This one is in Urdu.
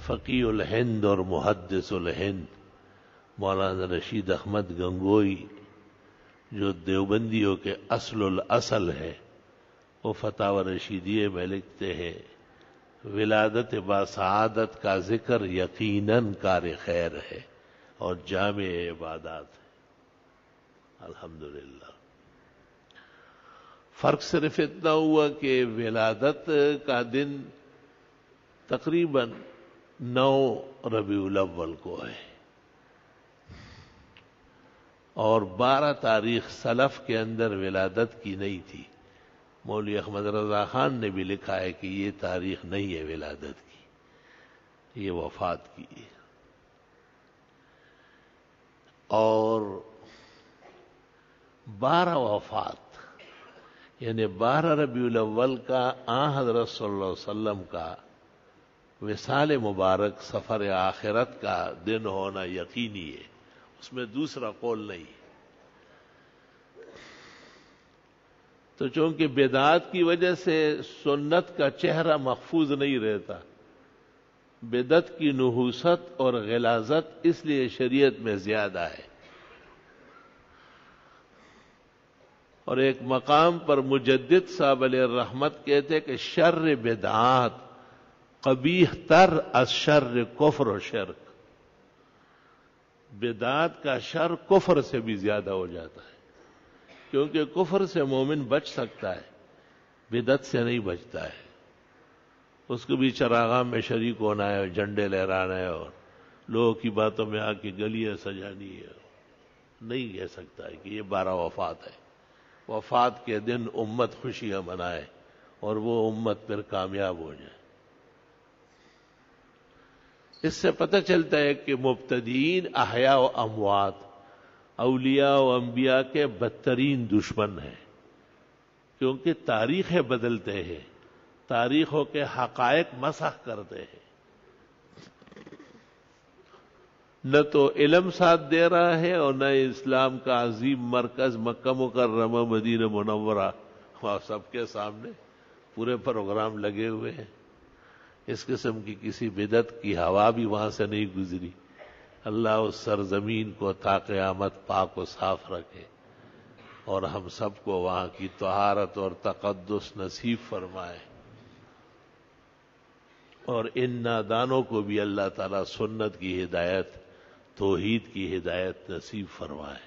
فقیہ الہند اور محدث الہند مولانا رشید احمد گنگوئی جو دیوبندیوں کے اصل الاصل ہے، وہ فتاوی رشیدیہ میں لکھتے ہیں ولادت باسعادت کا ذکر یقیناً کار خیر ہے اور جامع عبادات ہے۔ الحمدللہ۔ فرق صرف اتنا ہوا کہ ولادت کا دن تقریباً 9 ربیع الاول کو ہے، اور 12 تاریخ سلف کے اندر ولادت کی نہیں تھی۔ مولوی احمد رضا خان نے بھی لکھا ہے کہ یہ تاریخ نہیں ہے ولادت کی، یہ وفات کی ہے۔ اور 12 وفات یعنی 12 ربیع الاول کا حضرت صلی اللہ علیہ وسلم کا وصال مبارک سفر آخرت کا دن ہونا یقینی ہے، اس میں دوسرا قول نہیں۔ تو چونکہ بدعات کی وجہ سے سنت کا چہرہ محفوظ نہیں رہتا، بدعت کی نحوست اور غلاظت اس لیے شریعت میں زیادہ ہے۔ اور ایک مقام پر مجدد صاحب علیہ الرحمت کہتے کہ شر بدعات قبیح تر از شر کفر و شرک، بدعات کا شر کفر سے بھی زیادہ ہو جاتا ہے، کیونکہ کفر سے مومن بچ سکتا ہے، بدعت سے نہیں بچتا ہے۔ اس کو بھی چراغاں میں شریک ہونا ہے، جھنڈے لہرانا ہے اور لوگوں کی باتوں میں آ کے گلیاں سجانی ہے، نہیں کہہ سکتا ہے کہ یہ 12 وفات ہے۔ وفات کے دن امت خوشیاں منائے اور وہ امت پھر کامیاب ہو جائے۔ اس سے پتہ چلتا ہے کہ مبتدئین احیاء و اموات اولیاء و انبیاء کے بدترین دشمن ہیں، کیونکہ تاریخیں بدلتے ہیں، تاریخوں کے حقائق مسخ کرتے ہیں۔ نہ تو علم ساتھ دے رہا ہے اور نہ اسلام کا عظیم مرکز مکہ مکرمہ مدینہ منورہ، وہاں سب کے سامنے پورے پروگرام لگے ہوئے ہیں۔ اس قسم کی کسی بدعت کی ہوا بھی وہاں سے نہیں گزری۔ اللہ اس سرزمین کو تا قیامت پاک و صاف رکھے اور ہم سب کو وہاں کی طہارت اور تقدس نصیب فرمائے، اور ان نادانوں کو بھی اللہ تعالیٰ سنت کی ہدایت، توحید کی ہدایت نصیب فرمائے۔